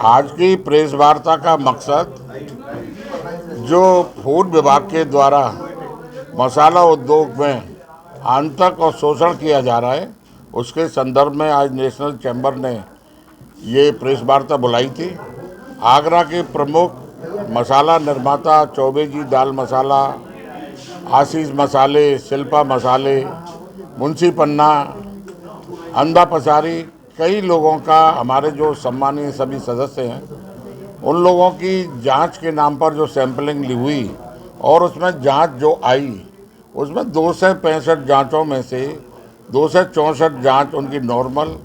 आज की प्रेस वार्ता का मकसद जो फूड विभाग के द्वारा मसाला उद्योग में आतंक और शोषण किया जा रहा है, उसके संदर्भ में आज नेशनल चैम्बर ने ये प्रेस वार्ता बुलाई थी। आगरा के प्रमुख मसाला निर्माता चौबे जी दाल मसाला, आशीष मसाले, शिल्पा मसाले, मुंशी पन्ना, अंधा पसारी, कई लोगों का, हमारे जो सम्मानीय सभी सदस्य हैं, उन लोगों की जांच के नाम पर जो सैंपलिंग ली हुई और उसमें जांच जो आई, उसमें 265 जांचों में से 264 जांच उनकी नॉर्मल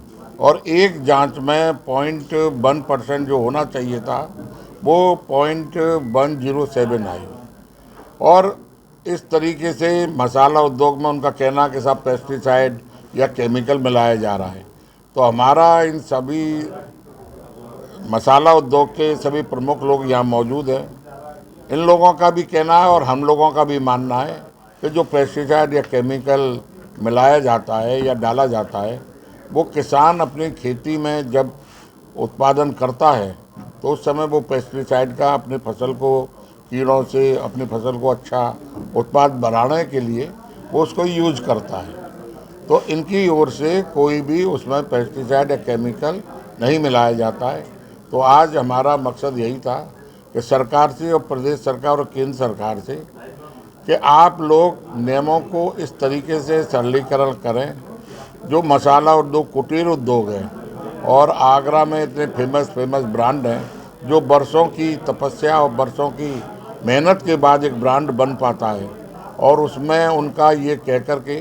और एक जांच में 0.1% जो होना चाहिए था वो 0.107 आई। और इस तरीके से मसाला उद्योग में उनका कहना कि सब पेस्टिसाइड या केमिकल मिलाया जा रहा है। तो हमारा इन सभी मसाला उद्योग के सभी प्रमुख लोग यहाँ मौजूद हैं। इन लोगों का भी कहना है और हम लोगों का भी मानना है कि जो पेस्टिसाइड या केमिकल मिलाया जाता है या डाला जाता है, वो किसान अपनी खेती में जब उत्पादन करता है तो उस समय वो पेस्टिसाइड का अपनी फसल को कीड़ों से, अपनी फसल को अच्छा उत्पाद बढ़ाने के लिए वो उसको यूज करता है। तो इनकी ओर से कोई भी उसमें पेस्टिसाइड या केमिकल नहीं मिलाया जाता है। तो आज हमारा मकसद यही था कि सरकार से और प्रदेश सरकार और केंद्र सरकार से कि आप लोग नियमों को इस तरीके से सरलीकरण करें। जो मसाला उद्योग कुटीर उद्योग है और आगरा में इतने फेमस ब्रांड हैं जो बरसों की तपस्या और बरसों की मेहनत के बाद एक ब्रांड बन पाता है, और उसमें उनका ये कह कर के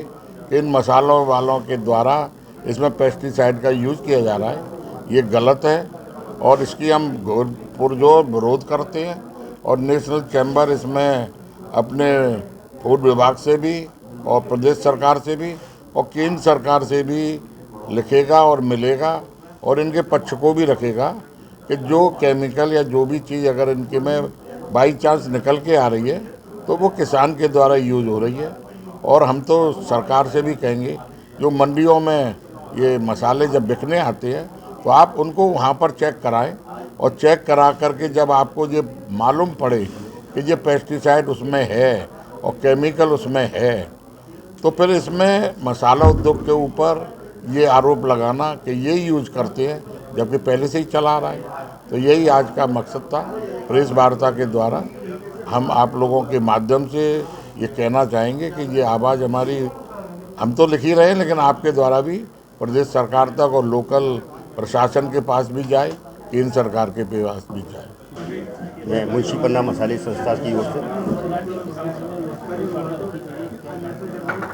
कि इन मसालों वालों के द्वारा इसमें पेस्टिसाइड का यूज़ किया जा रहा है, ये गलत है और इसकी हम पुरजोर विरोध करते हैं। और नेशनल चैम्बर इसमें अपने फूड विभाग से भी और प्रदेश सरकार से भी और केंद्र सरकार से भी लिखेगा और मिलेगा और इनके पक्ष को भी रखेगा कि जो केमिकल या जो भी चीज़ अगर इनके में बाई चांस निकल के आ रही है तो वो किसान के द्वारा यूज हो रही है। और हम तो सरकार से भी कहेंगे, जो मंडियों में ये मसाले जब बिकने आते हैं तो आप उनको वहाँ पर चेक कराएं और चेक करा करके जब आपको ये मालूम पड़े कि ये पेस्टिसाइड उसमें है और केमिकल उसमें है, तो फिर इसमें मसाला उद्योग के ऊपर ये आरोप लगाना कि ये यूज करते हैं जबकि पहले से ही चला रहा है। तो यही आज का मकसद था। प्रेस वार्ता के द्वारा हम आप लोगों के माध्यम से ये कहना चाहेंगे कि ये आवाज़ हमारी, हम तो लिख ही रहे हैं, लेकिन आपके द्वारा भी प्रदेश सरकार तक और लोकल प्रशासन के पास भी जाए, केंद्र सरकार के पास भी जाए। मैं मुंशी पन्ना मसाले संस्था की ओर से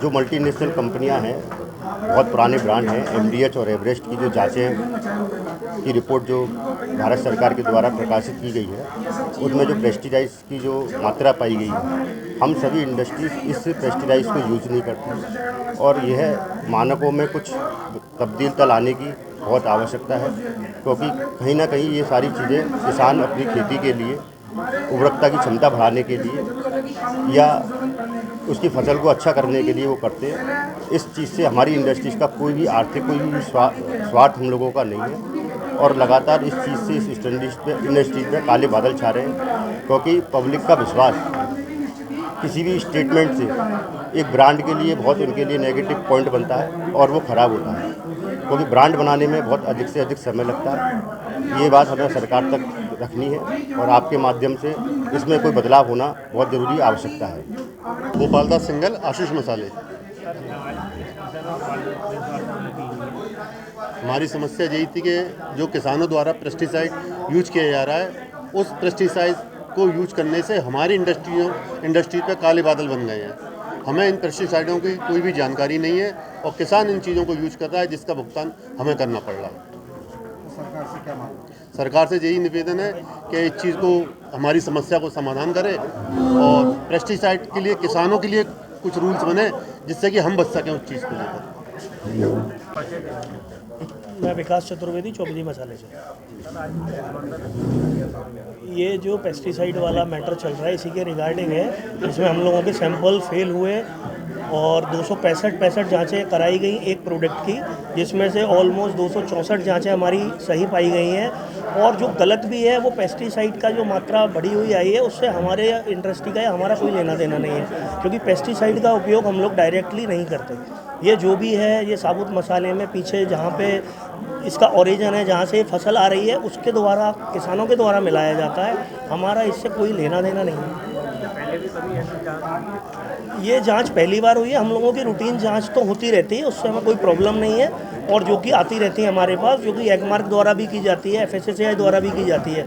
जो मल्टीनेशनल कंपनियां हैं, बहुत पुराने ब्रांड हैं, एमडीएच और एवरेस्ट की जो जांचें की रिपोर्ट जो भारत सरकार के द्वारा प्रकाशित की गई है, उसमें जो पेस्टिसाइड्स की जो मात्रा पाई गई है, हम सभी इंडस्ट्रीज इस पेस्टिसाइड्स को यूज नहीं करते और यह मानकों में कुछ तब्दीलता लाने की बहुत आवश्यकता है, क्योंकि कहीं ना कहीं ये सारी चीज़ें किसान अपनी खेती के लिए उर्वरकता की क्षमता बढ़ाने के लिए या उसकी फसल को अच्छा करने के लिए वो करते हैं। इस चीज़ से हमारी इंडस्ट्रीज़ का कोई भी आर्थिक कोई भी स्वार्थ हम लोगों का नहीं है और लगातार इस चीज़ से इस इंडस्ट्रीज पे काले बादल छा रहे हैं, क्योंकि पब्लिक का विश्वास किसी भी स्टेटमेंट से एक ब्रांड के लिए बहुत उनके लिए नेगेटिव पॉइंट बनता है और वो ख़राब होता है, क्योंकि ब्रांड बनाने में बहुत अधिक से अधिक समय लगता है। ये बात हमें सरकार तक रखनी है और आपके माध्यम से इसमें कोई बदलाव होना बहुत ज़रूरी आवश्यकता है। गोपालदास सिंगल, आशीष मसाले। हमारी समस्या यही थी कि जो किसानों द्वारा पेस्टिसाइड यूज किया जा रहा है, उस पेस्टिसाइड को यूज करने से हमारी इंडस्ट्री पे काले बादल बन गए हैं। हमें इन पेस्टिसाइडों की कोई भी जानकारी नहीं है और किसान इन चीज़ों को यूज कर रहा है, जिसका भुगतान हमें करना पड़ रहा है। सरकार से क्या मांग? सरकार से यही निवेदन है कि इस चीज़ को, हमारी समस्या को समाधान करे और पेस्टिसाइड के लिए किसानों के लिए कुछ रूल्स बने जिससे कि हम बच सकें उस चीज़ को लेकर। मैं विकास चतुर्वेदी, चौबे मसाले से। ये जो पेस्टिसाइड वाला मैटर चल रहा है इसी के रिगार्डिंग है। इसमें हम लोगों के सैंपल फेल हुए और 265 जांचें कराई गई एक प्रोडक्ट की, जिसमें से ऑलमोस्ट 264 जांचें हमारी सही पाई गई हैं और जो गलत भी है वो पेस्टिसाइड का जो मात्रा बढ़ी हुई आई है उससे हमारे इंडस्ट्री का या हमारा कोई लेना देना नहीं है, क्योंकि पेस्टिसाइड का उपयोग हम लोग डायरेक्टली नहीं करते। ये जो भी है ये साबुत मसाले में पीछे जहाँ पे इसका ओरिजिन है, जहाँ से ये फसल आ रही है, उसके द्वारा किसानों के द्वारा मिलाया जाता है। हमारा इससे कोई लेना देना नहीं है। ये जांच पहली बार हुई है। हम लोगों की रूटीन जांच तो होती रहती है, उससे हमें कोई प्रॉब्लम नहीं है, और जो कि आती रहती है हमारे पास, जो कि एगमार्क द्वारा भी की जाती है, FSSAI द्वारा भी की जाती है।